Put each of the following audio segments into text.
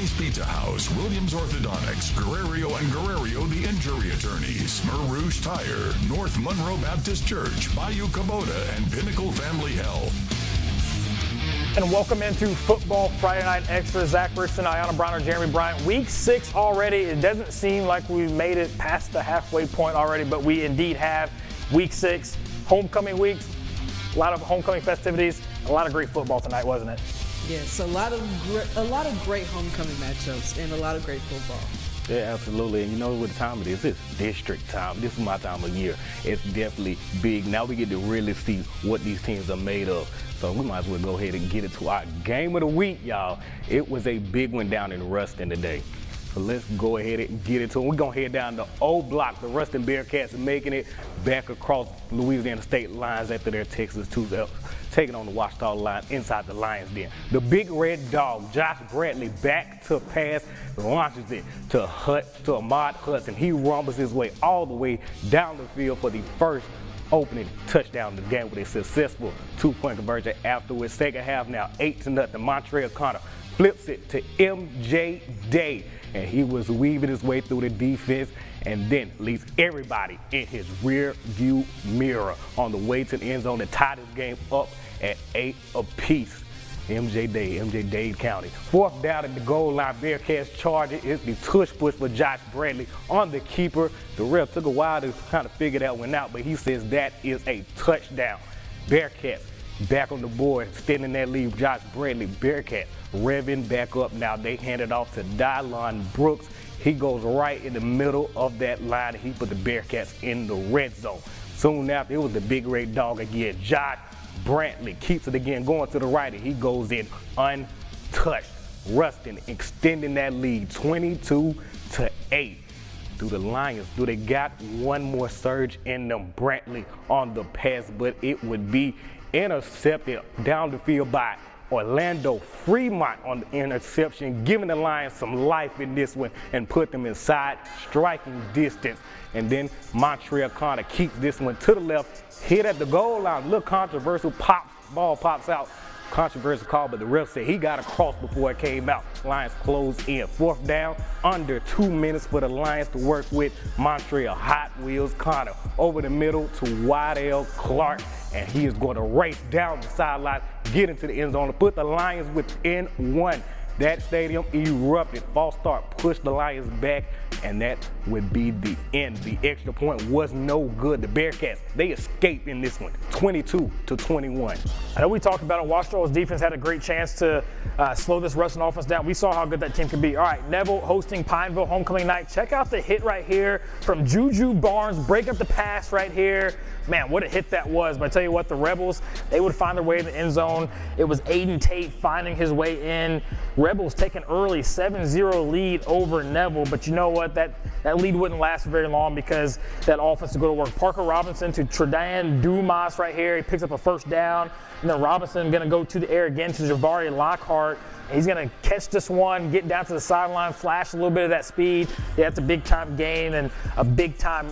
Tony's Pizza House, Williams Orthodontics, Guerrero and Guerrero the Injury Attorneys, Mer Rouge Tire, North Monroe Baptist Church, Bayou Kubota, and Pinnacle Family Health. And welcome into Football Friday Night Extra. Zach Richardson, Ayanna Bronner, Jeremy Bryant. Week 6 already. It doesn't seem like we've made it past the halfway point already, but we indeed have. Week 6, homecoming weeks, a lot of homecoming festivities, a lot of great football tonight, wasn't it? Yes, a lot of great homecoming matchups and a lot of great football. Yeah, absolutely. And you know what time it is? It's district time. This is my time of year. It's definitely big. Now we get to really see what these teams are made of. So we might as well go ahead and get it to our game of the week, y'all. It was a big one down in Ruston today. So let's go ahead and get it to it. We're going to head down the O Block. The Ruston Bearcats making it back across Louisiana state lines after their Texas 2 taking on the Ouachita line inside the Lions Den. The big red dog, Josh Bradley, back to pass, launches it to Ahmad Hudson. He rumbles his way all the way down the field for the first opening touchdown of the game with a successful 2-point conversion afterwards. Second half now 8-0. Montreal Connor flips it to MJ Day, and he was weaving his way through the defense and then leaves everybody in his rear view mirror on the way to the end zone to tie this game up at 8 apiece. MJ Dade County. Fourth down at the goal line, Bearcats charge it. It's the tush push for Josh Bradley on the keeper. The ref took a while to kind of figure that one out, but he says that is a touchdown. Bearcats back on the board, extending that lead. Josh Bradley, Bearcats revving back up. Now they hand it off to Dylon Brooks. He goes right in the middle of that line, and he put the Bearcats in the red zone. Soon after, it was the big red dog again. Josh Brantley keeps it again, going to the right, and he goes in untouched. Ruston extending that lead 22-8. Do the Lions, do they got one more surge in them? Brantley on the pass, but it would be intercepted down the field by Orlando Fremont on the interception, giving the Lions some life in this one and put them inside striking distance. And then Montreal Connor keeps this one to the left, hit at the goal line. Little controversial, ball pops out. Controversial call, but the ref said he got across before it came out. Lions close in. Fourth down, under 2 minutes for the Lions to work with. Montreal Hot Wheels Connor over the middle to Waddell Clark, and he is going to race down the sideline, get into the end zone to put the Lions within one. That stadium erupted. False start pushed the Lions back, and that would be the end. The extra point was no good. The Bearcats, they escaped in this one, 22-21. I know we talked about it. Ouachita's defense had a great chance to slow this Ruston offense down. We saw how good that team can be. All right, Neville hosting Pineville homecoming night. Check out the hit right here from Juju Barnes. Break up the pass right here. Man, what a hit that was. But I tell you what, the Rebels, they would find their way in the end zone. It was Aiden Tate finding his way in. Rebels take an early 7-0 lead over Neville, but you know what? That lead wouldn't last very long because that offense would go to work. Parker Robinson to Tredain Dumas right here. He picks up a first down. And then Robinson going to go to the air again to Javari Lockhart. He's going to catch this one, get down to the sideline, flash a little bit of that speed. Yeah, that's a big-time gain and a big-time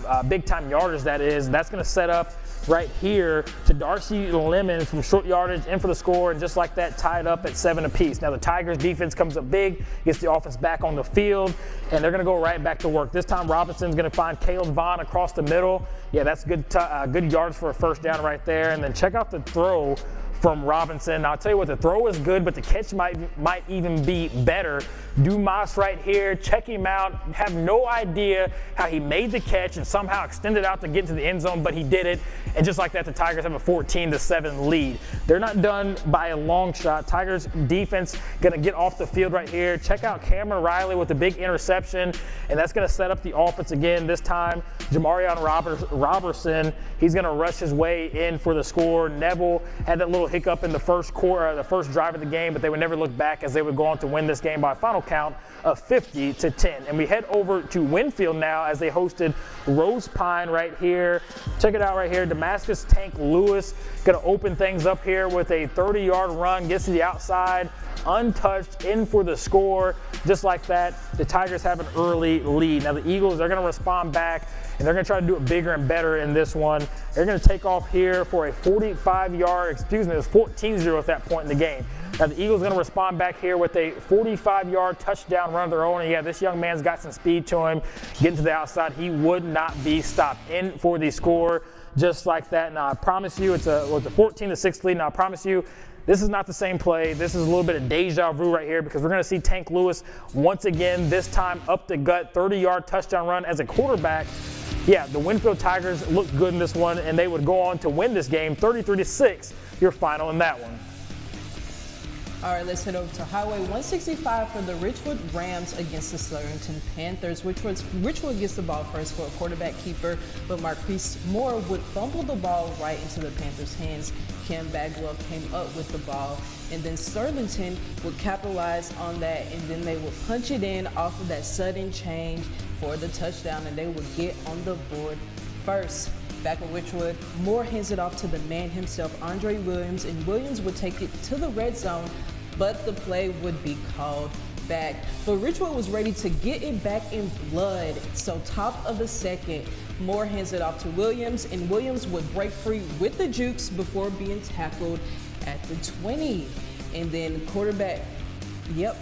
yardage, that is. And that's going to set up right here to Darcy Lemon from short yardage in for the score, and just like that, tied up at 7 apiece. Now the Tigers defense comes up big, gets the offense back on the field, and they're going to go right back to work. This time Robinson's going to find Caleb Vaughn across the middle. Yeah, that's good yards for a first down right there. And then check out the throw from Robinson. Now, I'll tell you what, the throw is good, but the catch might even be better. Dumas right here, check him out. Have no idea how he made the catch and somehow extended out to get into the end zone, but he did it. And just like that, the Tigers have a 14-7 lead. They're not done by a long shot. Tigers defense going to get off the field right here. Check out Cameron Riley with a big interception, and that's going to set up the offense again. This time, Jamarion Robertson, he's going to rush his way in for the score. Neville had that little hiccup in the first quarter, the first drive of the game, but they would never look back as they would go on to win this game by a final count of 50-10. And we head over to Winfield now as they hosted Rose Pine right here. Check it out right here. Damascus Tank Lewis going to open things up here with a 30-yard run, gets to the outside, untouched, in for the score. Just like that, the Tigers have an early lead. Now the Eagles, they're going to respond back, and they're going to try to do it bigger and better in this one. They're going to take off here for a 45-yard, it was 14-0 at that point in the game. Now the Eagles going to respond back here with a 45-yard touchdown run of their own. And yeah, this young man's got some speed to him. Getting to the outside, he would not be stopped. In for the score just like that. Now I promise you, it's a 14-6 lead. Now I promise you, this is not the same play. This is a little bit of deja vu right here because we're going to see Tank Lewis once again, this time up the gut, 30-yard touchdown run as a quarterback. Yeah, the Winfield Tigers looked good in this one, and they would go on to win this game 33-6, your final in that one. All right, let's head over to Highway 165 for the Richwood Rams against the Sterlington Panthers. Richwood gets the ball first for a quarterback keeper, but Marquise Moore would fumble the ball right into the Panthers' hands. Cam Bagwell came up with the ball, and then Sterlington would capitalize on that, and then they would punch it in off of that sudden change for the touchdown, and they would get on the board first. Back at Richwood, Moore hands it off to the man himself, Andre Williams, and Williams would take it to the red zone, but the play would be called back. But Richwood was ready to get it back in blood, so top of the second, Moore hands it off to Williams, and Williams would break free with the jukes before being tackled at the 20. And then quarterback, I'm a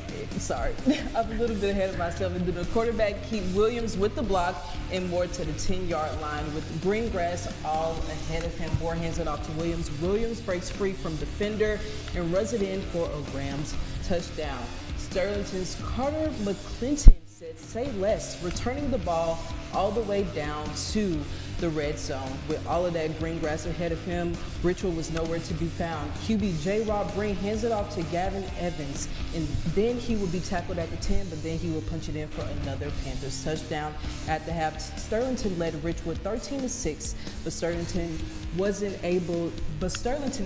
little bit ahead of myself. And then the quarterback keep Williams with the block and Moore to the 10-yard line with Greengrass all ahead of him. Moore hands it off to Williams. Williams breaks free from defender and runs it in for a Rams touchdown. Sterlington's Carter McClinton said, "Say less," returning the ball all the way down to the red zone. With all of that green grass ahead of him, Richwood was nowhere to be found. QB J. Rob Breen hands it off to Gavin Evans, and then he would be tackled at the 10, but then he would punch it in for another Panthers touchdown. At the half, Sterlington led Richwood 13-6, but Sterlington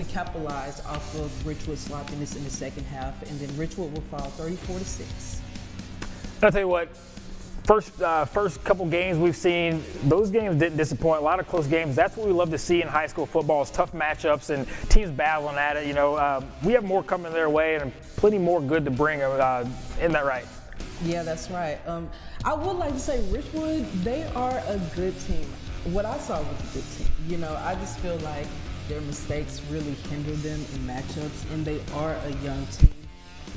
capitalized off of Richwood's sloppiness in the second half, and then Richwood will fall 34-6. I'll tell you what, first couple games we've seen, those games didn't disappoint. A lot of close games. That's what we love to see in high school football is tough matchups and teams battling at it. You know, we have more coming their way and plenty more good to bring. Isn't that right? Yeah, that's right. I would like to say Richwood, they are a good team. What I saw was a good team. You know, I just feel like their mistakes really hinder them in matchups, and they are a young team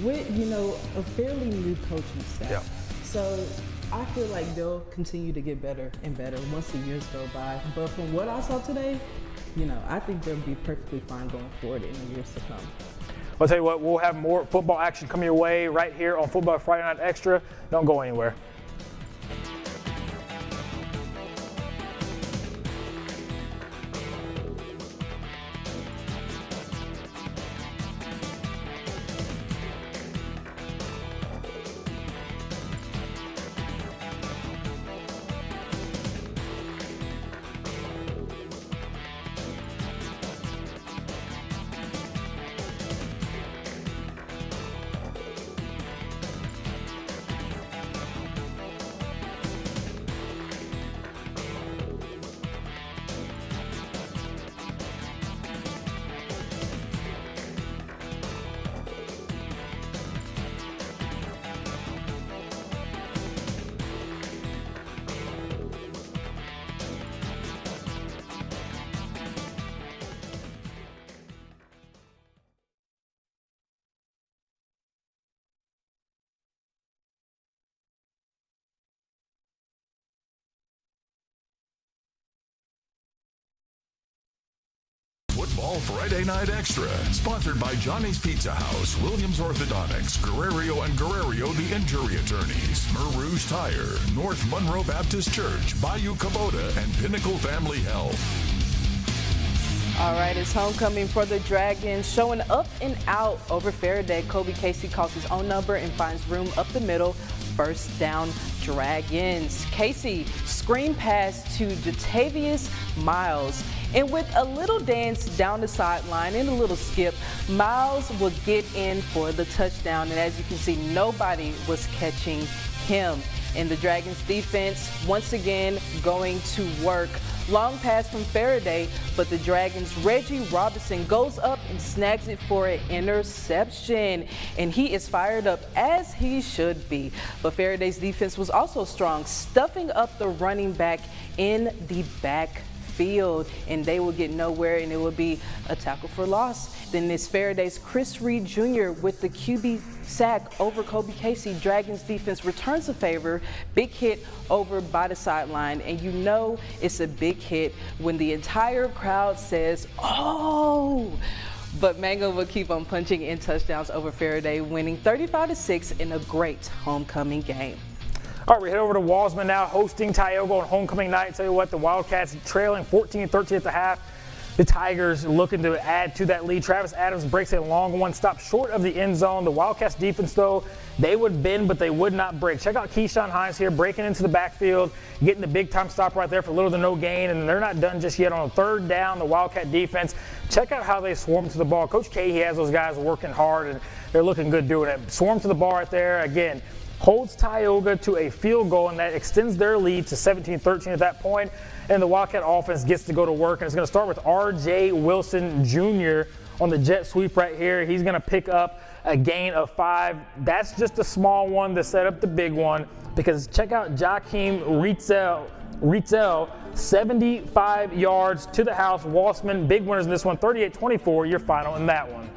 with, you know, a fairly new coaching staff. Yeah. So I feel like they'll continue to get better and better once the years go by. But from what I saw today, you know, I think they'll be perfectly fine going forward in the years to come. I'll tell you what, we'll have more football action coming your way right here on Football Friday Night Extra. Don't go anywhere. Football Friday Night Extra, sponsored by Johnny's Pizza House, Williams Orthodontics, Guerrero and Guerrero the Injury Attorneys, Mer Rouge Tire, North Monroe Baptist Church, Bayou Kubota, and Pinnacle Family Health. All right, it's homecoming for the Dragons, showing up and out over Faraday. Kobe Casey calls his own number and finds room up the middle. First down, Dragons. Casey screen pass to Jatavius Miles. And with a little dance down the sideline and a little skip, Miles will get in for the touchdown. And as you can see, nobody was catching him. And the Dragons defense once again going to work. Long pass from Faraday, but the Dragons' Reggie Robinson goes up and snags it for an interception. And he is fired up as he should be. But Faraday's defense was also strong, stuffing up the running back in the backfield. field, and they will get nowhere, and it will be a tackle for loss. Then it's Faraday's Chris Reed Jr. with the QB sack over Kobe Casey. Dragons defense returns a favor. Big hit over by the sideline, and you know it's a big hit when the entire crowd says, "Oh!" But Mango will keep on punching in touchdowns over Faraday, winning 35-6 in a great homecoming game. All right, we head over to Walsman now, hosting Tioga on homecoming night. Tell you what, the Wildcats trailing 14-13 at the half. The Tigers looking to add to that lead. Travis Adams breaks a long one, stopped short of the end zone. The Wildcats defense, though, they would bend, but they would not break. Check out Keyshawn Hines here, breaking into the backfield, getting the big-time stop right there for little to no gain, and they're not done just yet on third down. The Wildcat defense, check out how they swarm to the ball. Coach K, he has those guys working hard, and they're looking good doing it. Swarm to the ball right there. Again, holds Tioga to a field goal, and that extends their lead to 17-13 at that point. And the Wildcat offense gets to go to work, and it's going to start with R.J. Wilson Jr. on the jet sweep right here. He's going to pick up a gain of 5. That's just a small one to set up the big one, because check out Jakeem Ritzel, 75 yards to the house. Walsman, big winners in this one, 38-24, your final in that one.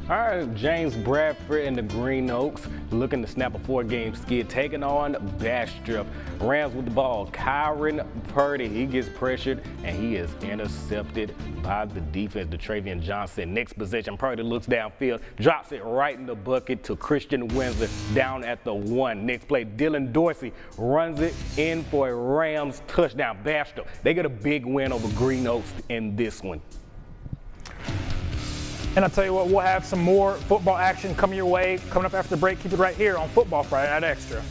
All right, James Bradford and the Green Oaks looking to snap a 4-game skid, taking on Bastrop. Rams with the ball. Kyron Purdy, he gets pressured, and he is intercepted by the defense, DeTravian Johnson. Next possession, Purdy looks downfield, drops it right in the bucket to Christian Winsler down at the 1. Next play, Dylan Dorsey runs it in for a Rams touchdown. Bastrop, they get a big win over Green Oaks in this one. And I'll tell you what, we'll have some more football action coming your way, coming up after the break. Keep it right here on Football Friday Night Extra.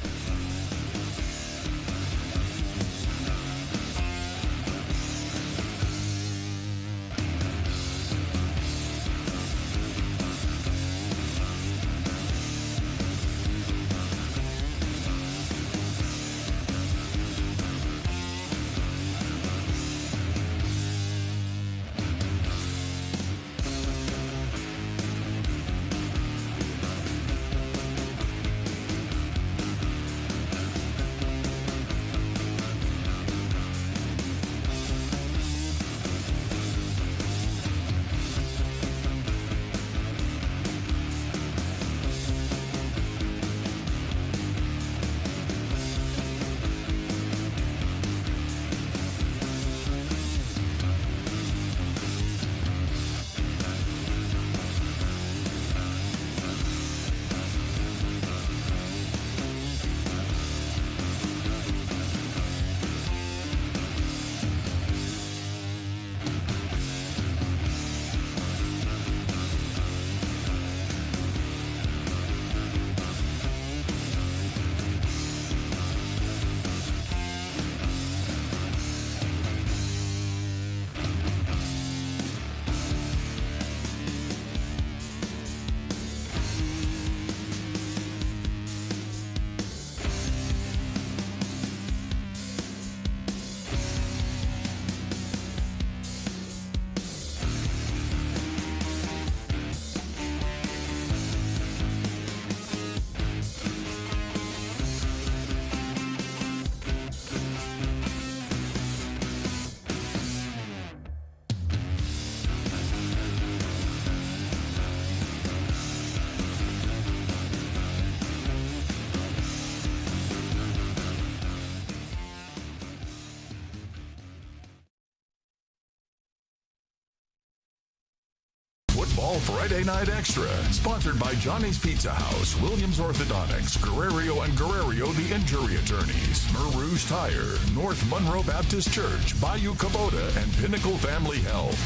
Football Friday Night Extra, sponsored by Johnny's Pizza House, Williams Orthodontics, Guerrero and Guerrero the Injury Attorneys, Mer Rouge Tire, North Monroe Baptist Church, Bayou Kubota, and Pinnacle Family Health.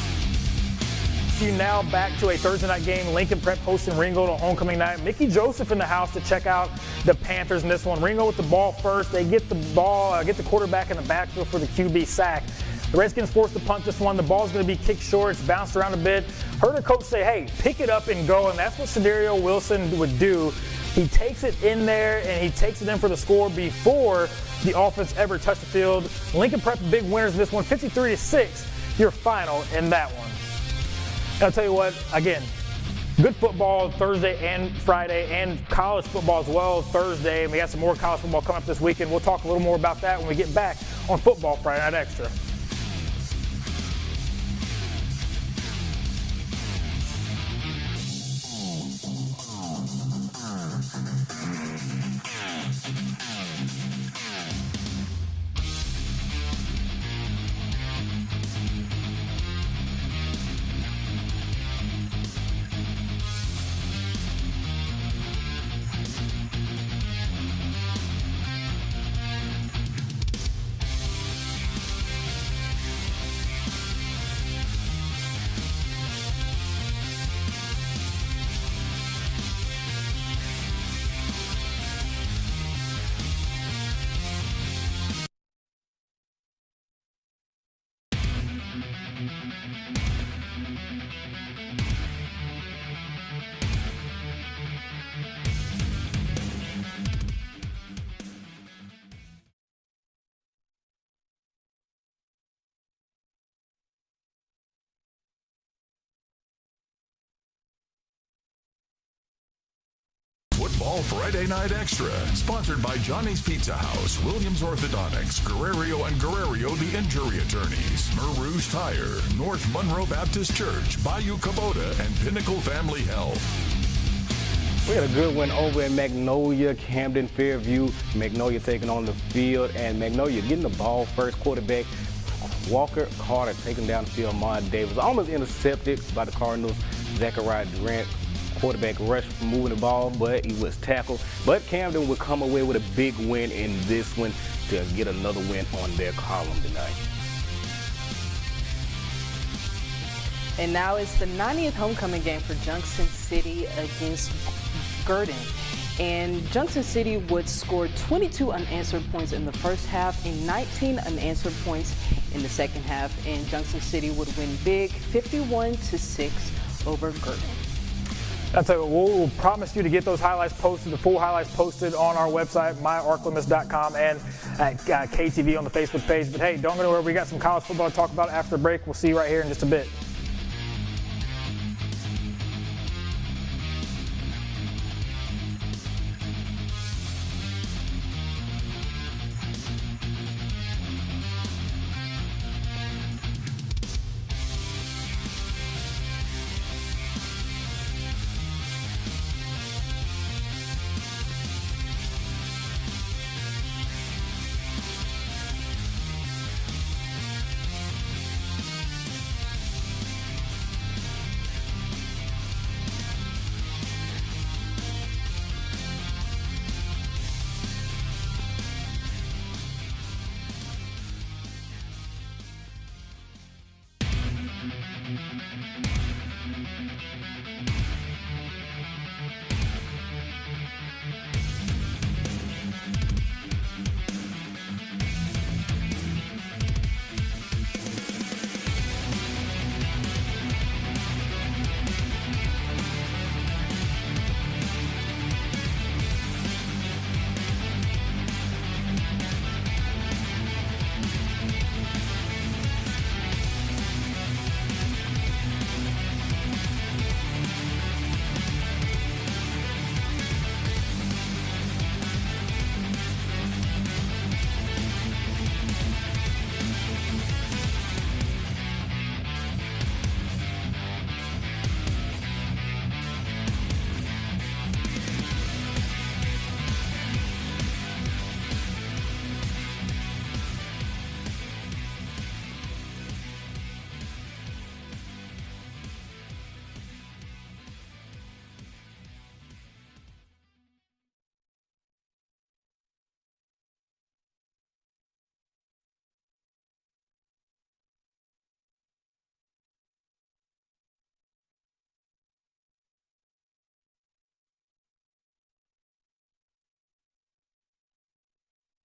You now back to a Thursday night game. Lincoln Prep hosting Ringgold on homecoming night. Mickey Joseph in the house to check out the Panthers in this one. Ringgold with the ball first. They get the ball, get the quarterback in the backfield for the QB sack. The Redskins forced to punt this one. The ball's going to be kicked short. It's bounced around a bit. Heard a coach say, hey, pick it up and go, and that's what Cedric Wilson would do. He takes it in there, and he takes it in for the score before the offense ever touched the field. Lincoln Prep big winners in this one, 53-6, your final in that one. And I'll tell you what, again, good football Thursday and Friday, and college football as well Thursday. And we got some more college football coming up this weekend. We'll talk a little more about that when we get back on Football Friday Night Extra. Football Friday Night Extra, sponsored by Johnny's Pizza House, Williams Orthodontics, Guerrero and Guerrero the Injury Attorneys, Mer Rouge Tire, North Monroe Baptist Church, Bayou Kubota, and Pinnacle Family Health. We had a good win over in Magnolia, Camden, Fairview. Magnolia taking on the field, and Magnolia getting the ball first. Quarterback Walker Carter taking down the field. Mon Davis almost intercepted by the Cardinals. Zachariah Durant, quarterback, rushed for moving the ball, but he was tackled. But Camden would come away with a big win in this one to get another win on their column tonight. And now it's the 90th homecoming game for Junction City against Gurdon. And Junction City would score 22 unanswered points in the first half and 19 unanswered points in the second half. And Junction City would win big, 51-6 over Gurdon. That's it. We'll promise you to get those highlights posted, the full highlights posted on our website, myark-la-miss.com, and at KTV on the Facebook page. But hey, don't go nowhere. We got some college football to talk about after the break. We'll see you right here in just a bit.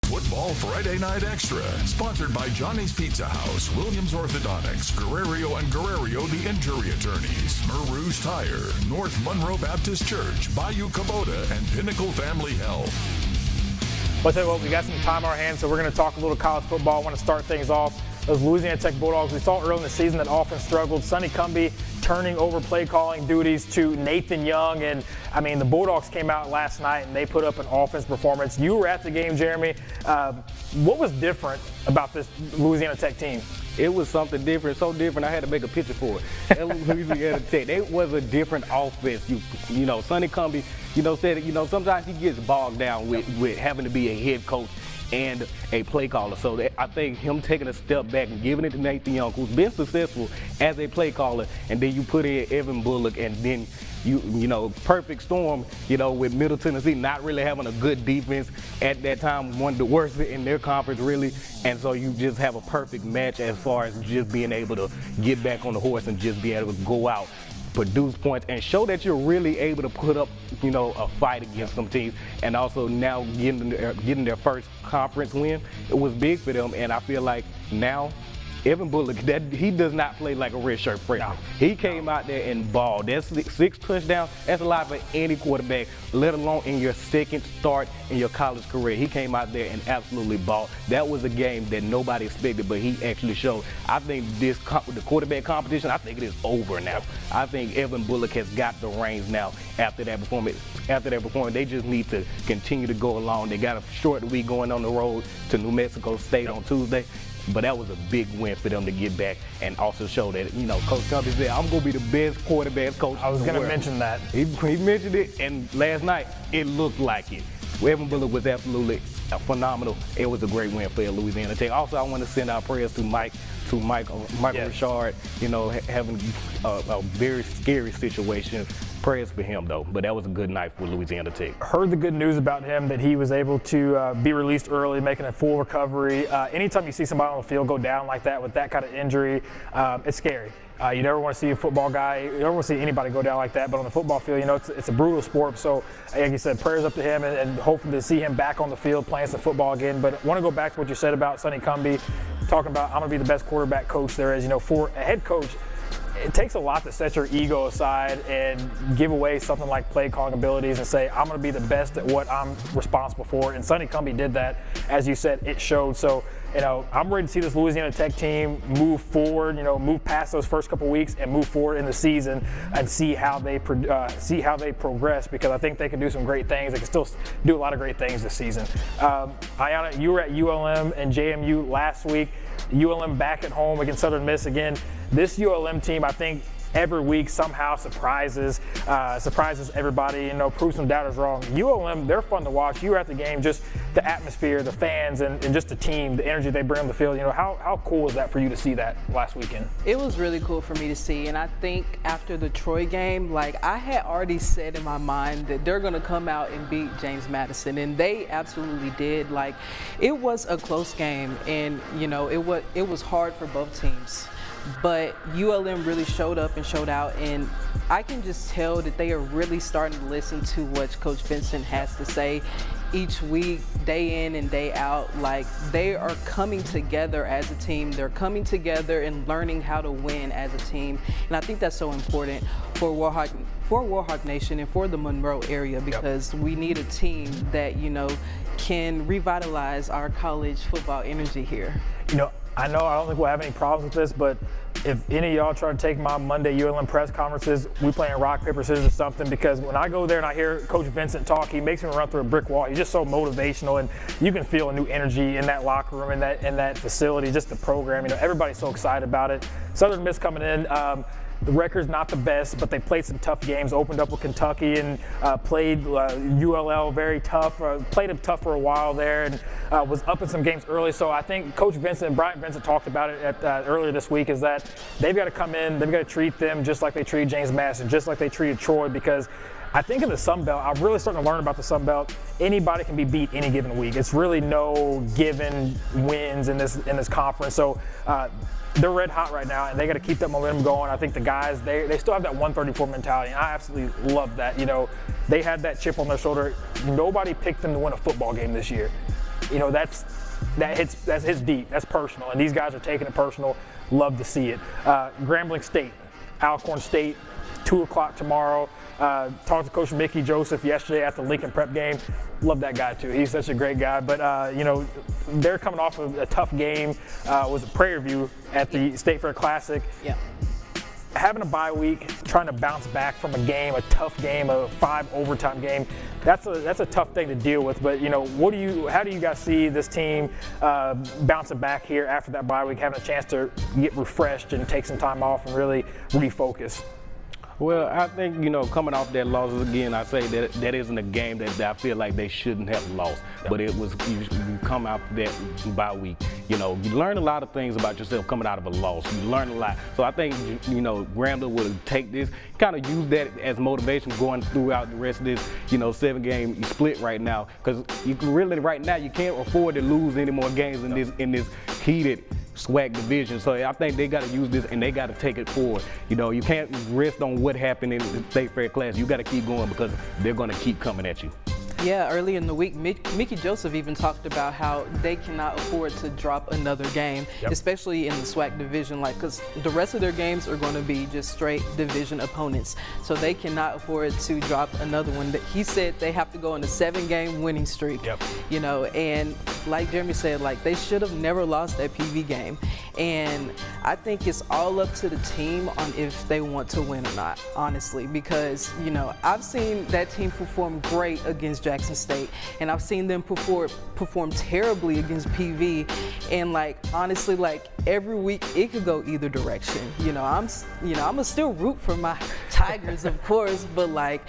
Football Friday Night Extra, sponsored by Johnny's Pizza House, Williams Orthodontics, Guerrero and Guerrero the Injury Attorneys, Mer Rouge Tire, North Monroe Baptist Church, Bayou Kubota, and Pinnacle Family Health. Well, I'll tell you what, we got some time on our hands, so we're going to talk a little college football. I want to start things off. Those Louisiana Tech Bulldogs, we saw early in the season that offense struggled. Sonny Cumbie turning over play calling duties to Nathan Young. And, I mean, the Bulldogs came out last night and they put up an offense performance. You were at the game, Jeremy. What was different about this Louisiana Tech team? It was something different, so different I had to make a picture for it. Louisiana Tech, it was a different offense. You know, Sonny Cumbie, said, sometimes he gets bogged down with having to be a head coach and a play caller. So I think him taking a step back and giving it to Nathan Young, who's been successful as a play caller, and then you put in Evan Bullock, and then perfect storm, with Middle Tennessee not really having a good defense at that time, one of the worst in their conference, really. And so you just have a perfect match as far as just being able to get back on the horse and just be able to go out, produce points, and show that you're really able to put up, a fight against some teams. And also now getting their first conference win, it was big for them. And I feel like now Evan Bullock, he does not play like a redshirt freshman. He came out there and balled. That's 6 touchdowns. That's a lot for any quarterback, let alone in your second start in your college career. He came out there and absolutely balled. That was a game that nobody expected, but he actually showed. I think the quarterback competition, I think it is over now. I think Evan Bullock has got the reins now after that performance. They just need to continue to go along. They got a short week going on the road to New Mexico State on Tuesday. But that was a big win for them to get back and also show that, Coach Cumbie said, I'm going to be the best quarterback coach. I was going to mention that. He mentioned it, and last night it looked like it. Evan Bullock was absolutely phenomenal. It was a great win for Louisiana Tech. Also, I want to send our prayers to Michael Richard, having a very scary situation. Prayers for him, though. But that was a good night for Louisiana Tech. Heard the good news about him, that he was able to be released early, making a full recovery. Anytime you see somebody on the field go down like that with that kind of injury, it's scary. You never want to see a football guy, you never want to see anybody go down like that, but on the football field, it's a brutal sport. So, like you said, prayers up to him and hoping to see him back on the field playing some football again. But I want to go back to what you said about Sonny Cumbie, talking about I'm going to be the best quarterback coach there is. For a head coach, it takes a lot to set your ego aside and give away something like play calling abilities and say, I'm going to be the best at what I'm responsible for. And Sonny Cumbie did that. As you said, it showed. So, I'm ready to see this Louisiana Tech team move forward, move past those first couple weeks and move forward in the season and see how they progress, because I think they can do some great things. They can still do a lot of great things this season. Ayanna, you were at ULM and JMU last week. ULM back at home against Southern Miss again. This ULM team, I think, every week somehow surprises everybody, proves some doubters wrong. ULM, they're fun to watch. You were at the game, just the atmosphere, the fans, and just the team, the energy they bring on the field. How cool was that for you to see that last weekend? It was really cool for me to see, and I think after the Troy game, I had already said in my mind that they're going to come out and beat James Madison, and they absolutely did. It was a close game, and it was hard for both teams. But ULM really showed up and showed out, and I can just tell that they are really starting to listen to what Coach Vincent has to say each week, day in and day out. They are coming together as a team. They're coming together and learning how to win as a team, and I think that's so important for Warhawk Nation and for the Monroe area, because we need a team that can revitalize our college football energy here. I don't think we'll have any problems with this, but if any of y'all try to take my Monday ULM press conferences, we playing rock, paper, scissors or something, because when I go there and I hear Coach Vincent talk, he makes me run through a brick wall. He's just so motivational, and you can feel a new energy in that locker room, in that facility, just the program. everybody's so excited about it. Southern Miss coming in. The record's not the best, but they played some tough games, opened up with Kentucky and played ULL very tough, played them tough for a while there, and was up in some games early. So I think Coach Vincent and Brian Vincent talked about it earlier this week, is that they've got to come in, they've got to treat them just like they treated James Madison, just like they treated Troy, because I think in the Sun Belt, I'm really starting to learn about the Sun Belt. Anybody can be beat any given week. It's really no given wins in this conference. So they're red hot right now, and they got to keep that momentum going. I think the guys, they still have that 134 mentality, and I absolutely love that. They had that chip on their shoulder. Nobody picked them to win a football game this year. That's hits deep. That's personal, and these guys are taking it personal. Love to see it. Grambling State, Alcorn State, 2 o'clock tomorrow. Talked to Coach Mickey Joseph yesterday at the Lincoln Prep game. Love that guy too. He's such a great guy. But they're coming off of a tough game. Was a Prairie View at the State Fair Classic. Yeah. Having a bye week, trying to bounce back from a game, a tough game, a 5 overtime game. That's a tough thing to deal with. But how do you guys see this team bouncing back here after that bye week, having a chance to get refreshed and take some time off and really refocus? Well, I think, coming off that loss, again, I say that isn't a game that I feel like they shouldn't have lost. But it was, you come out that bye week, you learn a lot of things about yourself coming out of a loss. You learn a lot. So I think, Grambling would take this, kind of use that as motivation going throughout the rest of this, 7-game split right now. Because right now, you can't afford to lose any more games in this heated SWAC division. So I think they got to use this and they got to take it forward. You can't rest on what happened in the State Fair Class. You got to keep going, because they're going to keep coming at you. Yeah, early in the week, Mickey Joseph even talked about how they cannot afford to drop another game, especially in the SWAC division, because the rest of their games are going to be just straight division opponents. So they cannot afford to drop another one. He said they have to go on a 7-game winning streak. You know, and like Jeremy said, they should have never lost that PV game. And I think it's all up to the team on if they want to win or not, honestly, because, you know, I've seen that team perform great against Jackson State, and I've seen them perform terribly against PV, and honestly, every week it could go either direction. I'm gonna still root for my Tigers, of course, but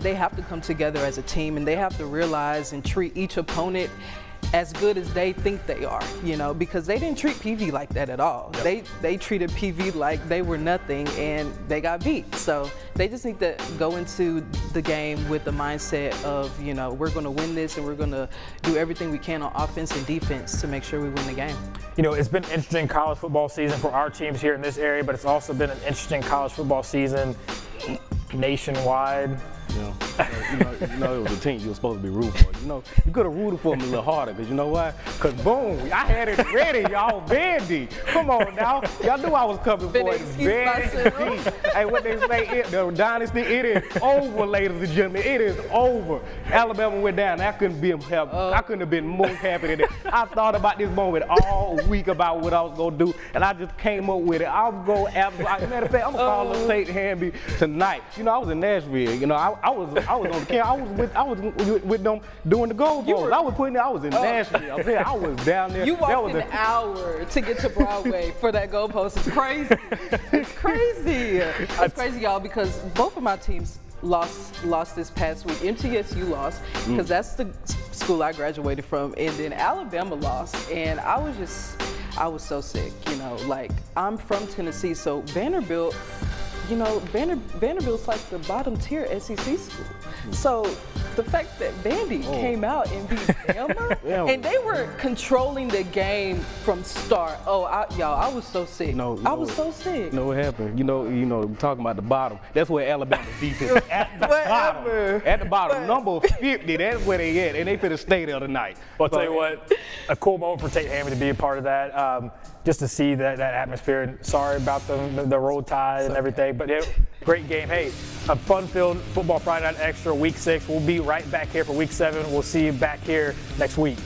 they have to come together as a team, and they have to realize and treat each opponent as good as they think they are, because they didn't treat PV like that at all. They treated PV like they were nothing, and they got beat. So they just need to go into the game with the mindset of, we're going to win this, and we're going to do everything we can on offense and defense to make sure we win the game. It's been an interesting college football season for our teams here in this area, but it's also been an interesting college football season nationwide. It was a team you were supposed to be rooting for. You could have rooted for them a little harder, because you know why? Because boom, I had it ready, y'all. Vandy. Come on now. Y'all knew I was coming for it. Vandy. Hey, what they say, the dynasty, it is over, ladies and gentlemen. It is over. Alabama went down. I couldn't have been more happy than that. I thought about this moment all week about what I was going to do, and I just came up with it. I was going after, matter of fact, I'm going to call up Tate Hamby tonight. I was in Nashville. I was on the camera. I was with them doing the Gold Bowl. I was in Nashville. I was down there. You walked an hour to get to Broadway for that goal post. It's crazy. It's crazy. It's crazy, y'all, because both of my teams lost this past week. MTSU lost because that's the school I graduated from, and then Alabama lost, and I was so sick. I'm from Tennessee, so Vanderbilt. Vanderbilt's like the bottom tier SEC school. So the fact that Vandy came out and beat Bama, and they were controlling the game from start. I was so sick. I was so sick. You know what happened? Talking about the bottom. That's where Alabama's defense at the bottom. At the bottom, number 50. That's where they at, and they finna stay there tonight. Well, I'll tell you what, a cool moment for Tate Hamby to be a part of that. Just to see that atmosphere. Sorry about the roll tide and everything, but great game. Hey, a fun-filled Football Friday Night Extra, Week 6. We'll be right back here for Week 7. We'll see you back here next week.